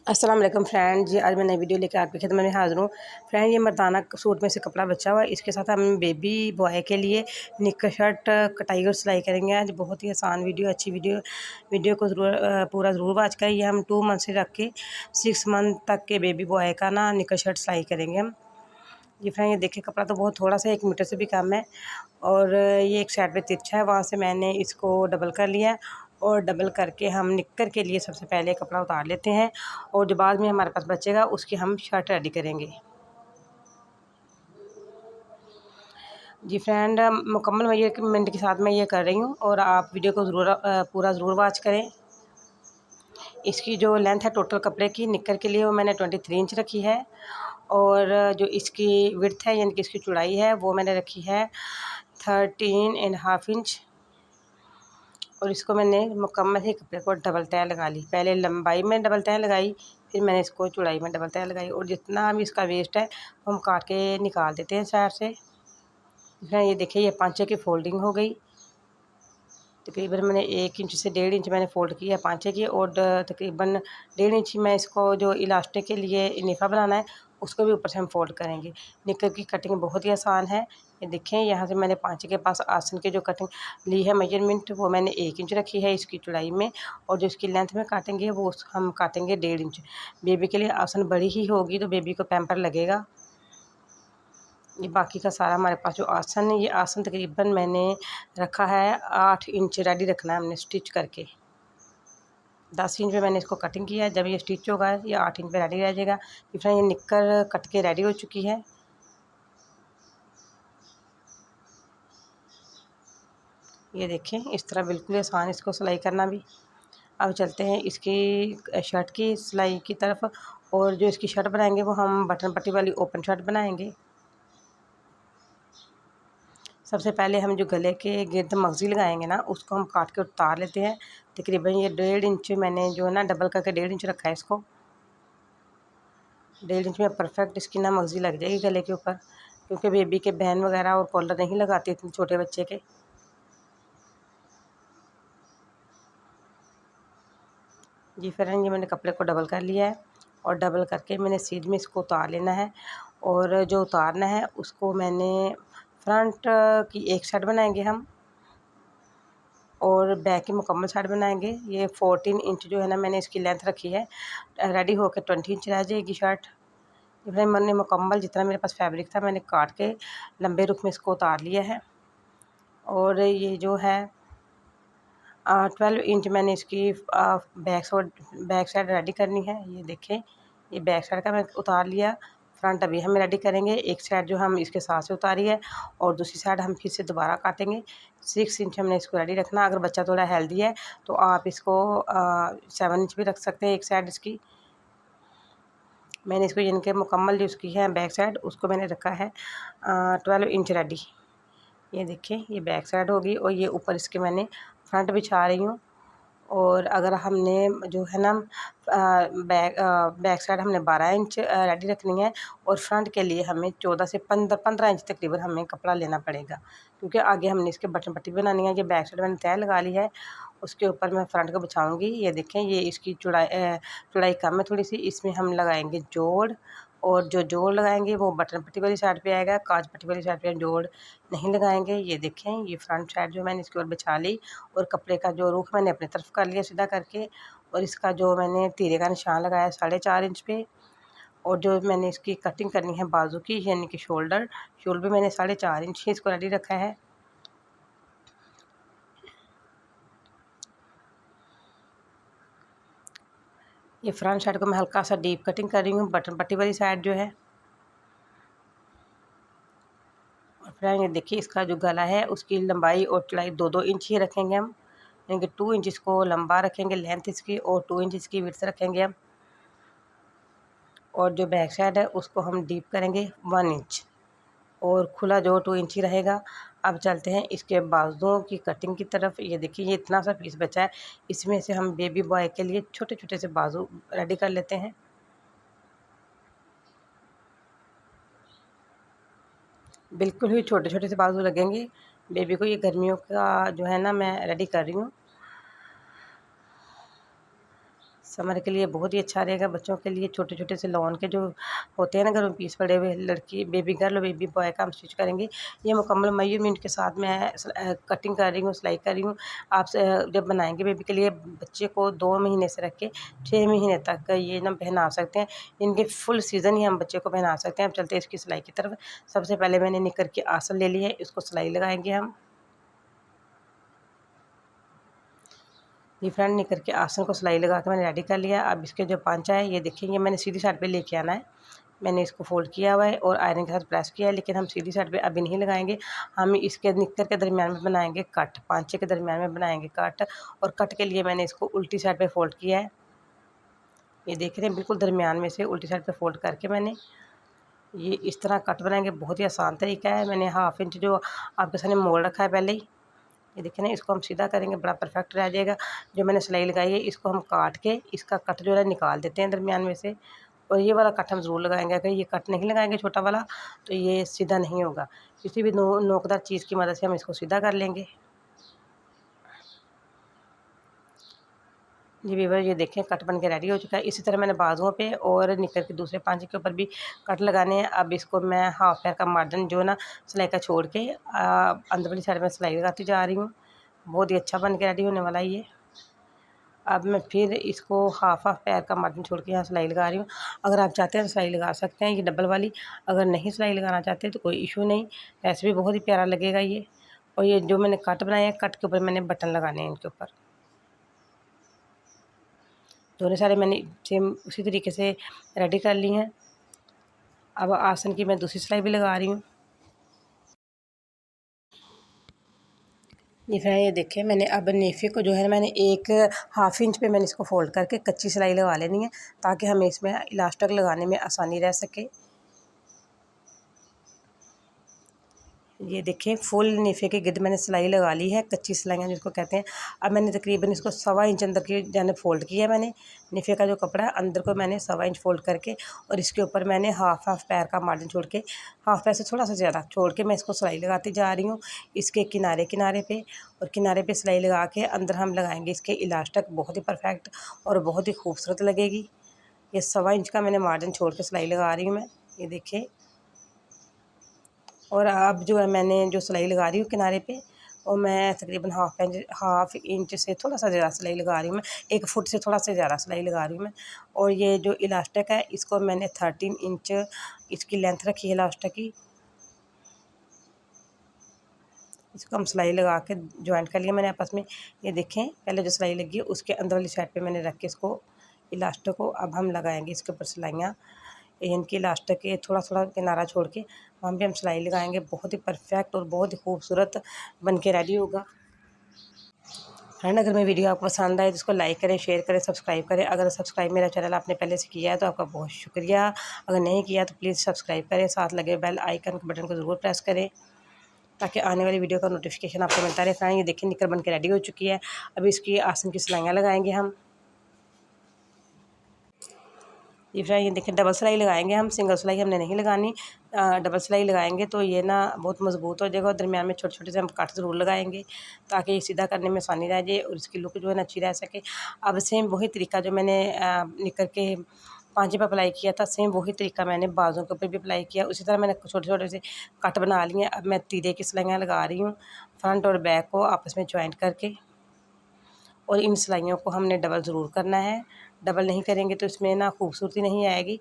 अस्सलाम वालेकुम फ्रेंड जी। आज मैं नई वीडियो लेकर आपकी खिदमत में हाज़िर हूँ। फ्रेंड, ये मर्दाना सूट में से कपड़ा बचा हुआ है, इसके साथ हम बेबी बॉय के लिए निक्कर शर्ट कटाई और सिलाई करेंगे। आज बहुत ही आसान वीडियो, अच्छी वीडियो को पूरा ज़रूर वॉच करें। ये हम 2 मंथ से रख के 6 मंथ तक के बेबी बॉय का ना निक्कर शर्ट सिलाई करेंगे हम। जी फ्रेंड, ये देखिए कपड़ा तो बहुत थोड़ा सा 1 मीटर से भी कम है और ये एक साइड पे तिरछा है, वहाँ से मैंने इसको डबल कर लिया है और डबल करके हम निक्कर के लिए सबसे पहले कपड़ा उतार लेते हैं और जो बाद में हमारे पास बचेगा उसकी हम शर्ट रेडी करेंगे। जी फ्रेंड, मुकम्मल मेजरमेंट के साथ मैं ये कर रही हूँ और आप वीडियो को पूरा ज़रूर वॉच करें। इसकी जो लेंथ है टोटल कपड़े की निक्कर के लिए वो मैंने 23 इंच रखी है और जो इसकी विड्थ है यानी कि इसकी चौड़ाई है वो मैंने रखी है 13.5 इंच। और इसको मैंने मुकम्मल ही कपड़े को डबल तह लगा ली। पहले लंबाई में डबल तह लगाई, फिर मैंने इसको चौड़ाई में डबल तह लगाई और जितना भी इसका वेस्ट है वो हम काट के निकाल देते हैं साइड से। ये देखिए ये पांचे की फोल्डिंग हो गई। तकरीबन मैंने 1 इंच से 1.5 इंच मैंने फ़ोल्ड किया है पांचे की और तकरीबन 1.5 इंच मैं इसको जो इलास्टिक के लिए नेफा बनाना है उसको भी ऊपर से हम फ़ोल्ड करेंगे। निक्कर की कटिंग बहुत ही आसान है। ये देखें यहाँ से मैंने पांचे के पास आसन की जो कटिंग ली है मेजरमेंट वो मैंने 1 इंच रखी है इसकी चौड़ाई में और जो इसकी लेंथ में काटेंगे वो हम काटेंगे 1.5 इंच। बेबी के लिए आसन बड़ी ही होगी तो बेबी को पैम्पर लगेगा। ये बाकी का सारा हमारे पास जो आसन है, ये आसन तकरीबन मैंने रखा है 8 इंच रेडी रखना है हमने स्टिच करके। 10 इंच में मैंने इसको कटिंग किया है। जब ये स्टिच होगा ये 8 इंच पे रेडी रह जाएगा। फिर ये निक्कर कट के रेडी हो चुकी है। ये देखें इस तरह बिल्कुल आसान इसको सिलाई करना भी। अब चलते हैं इसकी शर्ट की सिलाई की तरफ और जो इसकी शर्ट बनाएंगे वो हम बटन पट्टी वाली ओपन शर्ट बनाएंगे। सबसे पहले हम जो गले के गिर्द मगज़ी लगाएंगे ना उसको हम काट के उतार लेते हैं। तकरीबन ये 1.5 इंच मैंने जो है ना डबल करके 1.5 इंच रखा है इसको। 1.5 इंच में परफेक्ट इसकी ना मगज़ी लग जाएगी गले के ऊपर, क्योंकि बेबी के बहन वगैरह और कॉलर नहीं लगाती इतने छोटे बच्चे के। जी फ्रेंड, ये मैंने कपड़े को डबल कर लिया है और डबल करके मैंने सीध में इसको उतार लेना है और जो उतारना है उसको मैंने फ्रंट की एक साइड बनाएंगे हम और बैक की मुकम्मल साइड बनाएंगे। ये 14 इंच जो है ना मैंने इसकी लेंथ रखी है, रेडी होकर 20 इंच रह जाएगी शर्ट। फिर मैंने मुकम्मल जितना मेरे पास फैब्रिक था मैंने काट के लंबे रुख में इसको उतार लिया है और ये जो है 12 इंच मैंने इसकी बैक साइड रेडी करनी है। ये देखें ये बैक साइड का मैं उतार लिया। फ्रंट अभी हम रेडी करेंगे। एक साइड जो हम इसके साथ से उतारी है और दूसरी साइड हम फिर से दोबारा काटेंगे। 6 इंच हमने इसको रेडी रखना। अगर बच्चा थोड़ा हेल्दी है तो आप इसको 7 इंच भी रख सकते हैं एक साइड इसकी। मैंने इसको यानी कि मुकम्मल जो उसकी है बैक साइड उसको मैंने रखा है 12 इंच रेडी। ये देखिए ये बैक साइड होगी और ये ऊपर इसके मैंने फ्रंट बिछा रही हूँ। और अगर हमने जो है ना बैक साइड हमने 12 इंच रेडी रखनी है और फ्रंट के लिए हमें 14 से 15 इंच तकरीबन हमें कपड़ा लेना पड़ेगा, क्योंकि आगे हमने इसके बटन पट्टी बनानी है। ये बैक साइड मैंने तय लगा ली है, उसके ऊपर मैं फ्रंट को बिछाऊंगी। ये देखें ये इसकी चौड़ाई कम है थोड़ी सी, इसमें हम लगाएंगे जोड़ और जो जोड़ लगाएंगे वो बटन पट्टी वाली साइड पे आएगा, काज पट्टी वाली साइड पे जोड़ नहीं लगाएंगे। ये देखें ये फ्रंट साइड जो मैंने इसके ऊपर बिछा ली और कपड़े का जो रुख मैंने अपनी तरफ कर लिया सीधा करके और इसका जो मैंने तीरे का निशान लगाया 4.5 इंच पे और जो मैंने इसकी कटिंग करनी है बाजू की यानी कि शोल्डर भी मैंने 4.5 इंच ही इसको रेडी रखा है। ये फ्रंट साइड को मैं हल्का सा डीप कटिंग कर रही हूँ, बटन पट्टी वाली साइड जो है। और फ्रेंड ये देखिए इसका जो गला है उसकी लंबाई और चौड़ाई 2-2 इंच ही रखेंगे हम, यानी कि 2 इंच इसको लंबा रखेंगे लेंथ इसकी और 2 इंच इसकी विड्थ रखेंगे हम। और जो बैक साइड है उसको हम डीप करेंगे 1 इंच और खुला जो 2 इंच ही रहेगा। अब चलते हैं इसके बाजुओं की कटिंग की तरफ। ये देखिए ये इतना सा पीस बचा है, इसमें से हम बेबी बॉय के लिए छोटे छोटे से बाजू रेडी कर लेते हैं। बिल्कुल ही छोटे छोटे से बाजू लगेंगे बेबी को। ये गर्मियों का जो है ना मैं रेडी कर रही हूँ। समर के लिए बहुत ही अच्छा रहेगा। बच्चों के लिए छोटे छोटे से लॉन के जो होते हैं ना घर में पीस पड़े हुए, लड़की बेबी गर्ल बेबी बॉय का हम स्टिच करेंगे। ये मुकम्मल मेजरमेंट के साथ मैं कटिंग कर रही हूँ, सिलाई कर रही हूँ। आप जब बनाएंगे बेबी के लिए, बच्चे को 2 महीने से रख के 6 महीने तक ये ना पहना सकते हैं। इनके फुल सीज़न ही हम बच्चे को पहना सकते हैं। अब चलते हैं इसकी सिलाई की तरफ। सबसे पहले मैंने निकर की आसन ले ली है, इसको सिलाई लगाएंगे हम। ये फ्रेंड निकर के आसन को सिलाई लगा के मैंने रेडी कर लिया। अब इसके जो पांचा है ये देखेंगे, मैंने सीधी साइड पे लेके आना है। मैंने इसको फोल्ड किया हुआ है और आयरन के साथ प्रेस किया है, लेकिन हम सीधी साइड पे अभी नहीं लगाएंगे। हम इसके निकर के दरमियान में बनाएंगे कट, पांचे के दरमियान में बनाएंगे कट। और कट के लिए मैंने इसको उल्टी साइड पे फोल्ड किया है। ये देख रहे हैं, बिल्कुल दरमियान में से उल्टी साइड पे फोल्ड करके मैंने ये इस तरह कट बनाएंगे। बहुत ही आसान तरीका है। मैंने 1/2 इंच जो आपके सामने मोड़ रखा है पहले ही, ये देखिए ना, इसको हम सीधा करेंगे, बड़ा परफेक्ट रह जाएगा। जो मैंने सिलाई लगाई है इसको हम काट के इसका कट जो है निकाल देते हैं दरमियान में से। और ये वाला कट हम ज़रूर लगाएंगे। अगर ये कट नहीं लगाएंगे छोटा वाला तो ये सीधा नहीं होगा। किसी भी नोकदार चीज़ की मदद से हम इसको सीधा कर लेंगे। जी व्यूअर, ये देखें कट बन के रेडी हो चुका है। इसी तरह मैंने बाजुओं पे और निकर के दूसरे पांचे के ऊपर भी कट लगाने हैं। अब इसको मैं हाफ पैर का मार्जिन जो ना सिलाई का छोड़ के अंदर वाली साइड में सिलाई लगाती जा रही हूँ। बहुत ही अच्छा बन के रेडी होने वाला है ये। अब मैं फिर इसको हाफ पैर का मार्जिन छोड़ के यहाँ सिलाई लगा रही हूँ। अगर आप चाहते हैं तो सिलाई लगा सकते हैं, ये डबल वाली। अगर नहीं सिलाई लगाना चाहते तो कोई इशू नहीं, ऐसे भी बहुत ही प्यारा लगेगा ये। और ये जो मैंने कट बनाए हैं, कट के ऊपर मैंने बटन लगाने हैं इनके ऊपर। दोनों सारे मैंने सेम उसी तरीके से रेडी कर ली हैं। अब आसन की मैं दूसरी सिलाई भी लगा रही हूँ। ये फिर ये देखें, मैंने अब नेफे को जो है मैंने 1/2 इंच पे मैंने इसको फोल्ड करके कच्ची सिलाई लगा लेनी है, ताकि हमें इसमें इलास्टिक लगाने में आसानी रह सके। ये देखें, फुल नेफे के गिर्द मैंने सिलाई लगा ली है, कच्ची सिलाइयाँ जिसको कहते हैं। अब मैंने तकरीबन इसको 1.25 इंच अंदर की जाने फोल्ड किया है। मैंने नेफे का जो कपड़ा है अंदर को मैंने 1.25 इंच फोल्ड करके और इसके ऊपर मैंने हाफ पैर का मार्जिन छोड़ के, हाफ पैर से थोड़ा सा ज़्यादा छोड़ के मैं इसको सिलाई लगाती जा रही हूँ इसके किनारे किनारे पे। और किनारे पे सिलाई लगा के अंदर हम लगाएंगे इसके इलास्टिक। बहुत ही परफेक्ट और बहुत ही खूबसूरत लगेगी। ये 1.25 इंच का मैंने मार्जिन छोड़ के सिलाई लगा रही हूँ मैं, ये देखिए। और अब जो है मैंने जो सिलाई लगा रही हूँ किनारे पे, और मैं तकरीबन हाफ इंच से थोड़ा सा ज़्यादा सिलाई लगा रही हूँ मैं, 1 फुट से थोड़ा सा ज़्यादा सिलाई लगा रही हूँ मैं। और ये जो इलास्टिक है इसको मैंने 13 इंच इसकी लेंथ रखी है इलास्टिक की। इसको हम सिलाई लगा के जॉइंट कर लिया मैंने आपस में। ये देखें, पहले जो सिलाई लगी है उसके अंदर वाली साइड पे मैंने रख के इसको इलास्टिक को अब हम लगाएंगे इसके ऊपर सिलाइयाँ। इनकी इलास्टिक के थोड़ा थोड़ा किनारा छोड़ के वहाँ पे हम सिलाई लगाएंगे। बहुत ही परफेक्ट और बहुत ही खूबसूरत बन के रेडी होगा। फ्रेंड, अगर मेरी वीडियो आपको पसंद आए तो इसको लाइक करें, शेयर करें, सब्सक्राइब करें। अगर सब्सक्राइब मेरा चैनल आपने पहले से किया है तो आपका बहुत शुक्रिया। अगर नहीं किया तो प्लीज़ सब्सक्राइब करें, साथ लगे बेल आइकन के बटन को ज़रूर प्रेस करें, ताकि आने वाली वीडियो का नोटिफिकेशन आपको मिलता रहे। फ्रेंड, ये देखिए निकर बन के रेडी हो चुकी है। अभी इसकी आसन की सिलाइयाँ लगाएंगे हम। ये फ्रेंड, ये देखिए डबल सिलाई लगाएंगे हम, सिंगल सिलाई हमने नहीं लगानी। डबल सिलाई लगाएंगे तो ये ना बहुत मज़बूत हो जाएगा। और दरमियान में छोटे छोटे से हम कट ज़रूर लगाएंगे, ताकि ये सीधा करने में आसानी रह जाए और इसकी लुक जो है ना अच्छी रह सके। अब सेम वही तरीका जो मैंने निकर के पांचे पर अप्लाई किया था, सेम वही तरीका मैंने बाजुओं के ऊपर भी अप्लाई किया। उसी तरह मैंने छोटे छोटे से कट बना लिए हैं। अब मैं तीरे की सिलाइयाँ लगा रही हूँ, फ्रंट और बैक को आपस में ज्वाइंट करके। और इन सिलाइयों को हमने डबल ज़रूर करना है, डबल नहीं करेंगे तो इसमें ना खूबसूरती नहीं आएगी।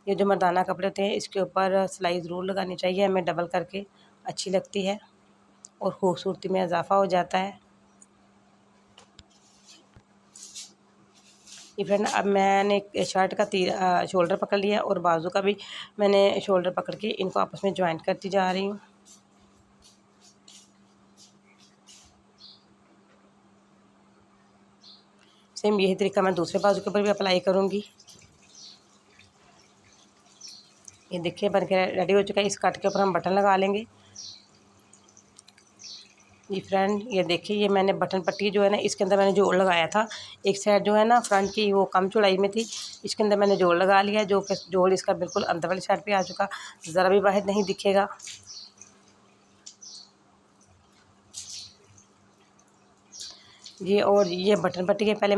ये जो मर्दाना कपड़े होते हैं इसके ऊपर सिलाई ज़रूर लगानी चाहिए हमें, डबल करके अच्छी लगती है और खूबसूरती में इजाफ़ा हो जाता है। ये फ्रेंड, अब मैंने शर्ट का शोल्डर पकड़ लिया और बाजू का भी मैंने शोल्डर पकड़ के इनको आपस में ज्वाइंट करती जा रही हूँ। सेम यही तरीका मैं दूसरे बाजू के ऊपर भी अप्लाई करूँगी। ये देखिए बन के रेडी हो चुका है। इस कट के ऊपर हम बटन लगा लेंगे। जी फ्रेंड, ये देखिए, ये मैंने बटन पट्टी जो है ना इसके अंदर मैंने जोड़ लगाया था। एक साइड जो है ना फ्रंट की वो कम चौड़ाई में थी, इसके अंदर मैंने जोड़ लगा लिया, जो कि जोड़ इसका बिल्कुल अंदर वाली साइड पे आ चुका, ज़रा भी बाहर नहीं दिखेगा। और ये बटन पट्टी है। पहले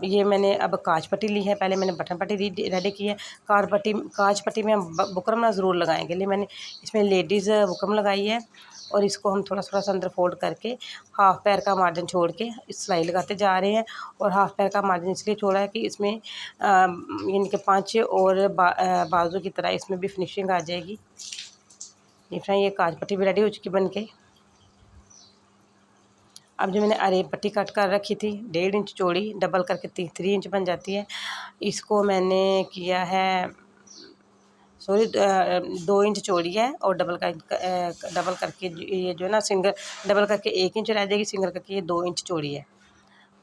ये मैंने अब कांच पट्टी ली है। पहले मैंने बटन पट्टी रेडी की है। कांच पट्टी में हम बुकरम ना ज़रूर लगाएंगे। लिए मैंने इसमें लेडीज़ बुकरम लगाई है और इसको हम थोड़ा थोड़ा सा अंदर फोल्ड करके हाफ पैर का मार्जिन छोड़ के सिलाई लगाते जा रहे हैं। और हाफ पैर का मार्जिन इसलिए छोड़ा है कि इसमें यानी कि 5 और बाजू की तरह इसमें भी फिनिशिंग आ जाएगी। ये कांच पट्टी भी रेडी हो चुकी बन के। अब जो मैंने अरेब पट्टी कट कर रखी थी 1.5 इंच चौड़ी, डबल करके 3 इंच बन जाती है। इसको मैंने किया है, सॉरी 2 इंच चौड़ी है और डबल करके ये जो है ना सिंगल डबल करके 1 इंच रह जाएगी, सिंगल करके ये 2 इंच चौड़ी है।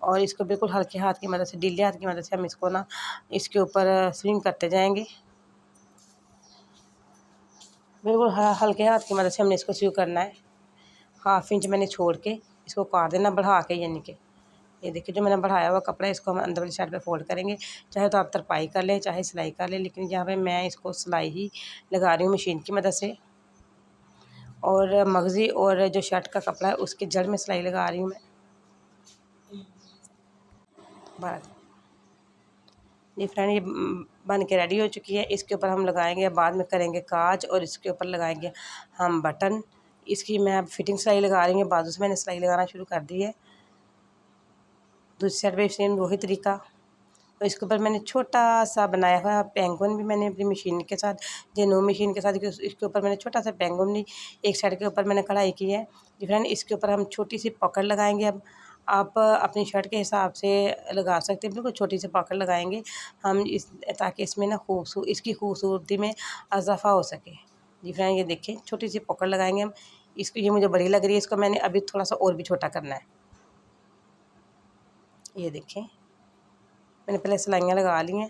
और इसको बिल्कुल हल्के हाथ की मदद से, ढीले हाथ की मदद से हम इसको ना इसके ऊपर स्विंग करते जाएंगे। बिल्कुल हल्के हाथ की मदद से हमने इसको स्विंग करना है। 1/2 इंच मैंने छोड़ के इसको काट देना बढ़ा के, यानी कि ये देखिए जो मैंने बढ़ाया हुआ कपड़ा इसको हम अंदर वाली साइड पे फोल्ड करेंगे। चाहे तो आप तरपाई कर लें, चाहे सिलाई कर लें, लेकिन यहाँ पे मैं इसको सिलाई ही लगा रही हूँ मशीन की मदद से। और मगज़ी और जो शर्ट का कपड़ा है उसके जड़ में सिलाई लगा रही हूँ मैं। बस ये फ्रेंड ये बन के रेडी हो चुकी है। इसके ऊपर हम लगाएंगे, बाद में करेंगे काज और इसके ऊपर लगाएंगे हम बटन। इसकी मैं अब फिटिंग सिलाई लगा रही हूँ, बाजू से मैंने सिलाई लगाना शुरू कर दी है। दूसरी साइड पे सेम वही तरीका। और इसके ऊपर मैंने छोटा सा बनाया हुआ पेंगुइन भी मैंने अपनी मशीन के साथ, जेनो मशीन के साथ, इसके ऊपर मैंने छोटा सा पेंगुइन भी एक साइड के ऊपर मैंने कढ़ाई की है। फ्रेंड इसके ऊपर हम छोटी सी पॉकेट लगाएंगे। अब आप अपनी शर्ट के हिसाब से लगा सकते हैं, बिल्कुल छोटी सी पॉकेट लगाएंगे हम ताकि इसमें ना इसकी खूबसूरती में इजाफा हो सके। जी फ्रेंड ये देखिए छोटी सी पॉकेट लगाएंगे हम। इसको ये मुझे बड़ी लग रही है, इसको मैंने अभी थोड़ा सा और भी छोटा करना है। ये देखें मैंने पहले सिलाइयाँ लगा ली हैं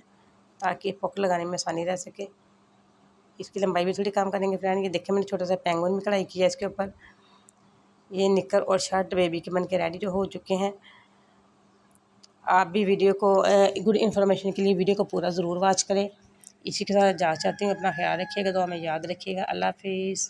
ताकि पॉकेट लगाने में आसानी रह सके। इसकी लंबाई भी थोड़ी कम करेंगे फ्रेंड। ये देखिए मैंने छोटा सा पेंगुइन भी कढ़ाई किया है इसके ऊपर। ये निक्कर और शर्ट बेबी के बन के रेडी जो हो चुके हैं। आप भी वीडियो को गुड इन्फॉर्मेशन के लिए वीडियो को पूरा ज़रूर वॉच करें। इसी के साथ जा चाहती हूँ, अपना ख्याल रखिएगा, दुआ में याद रखिएगा। अल्लाह हाफिज़।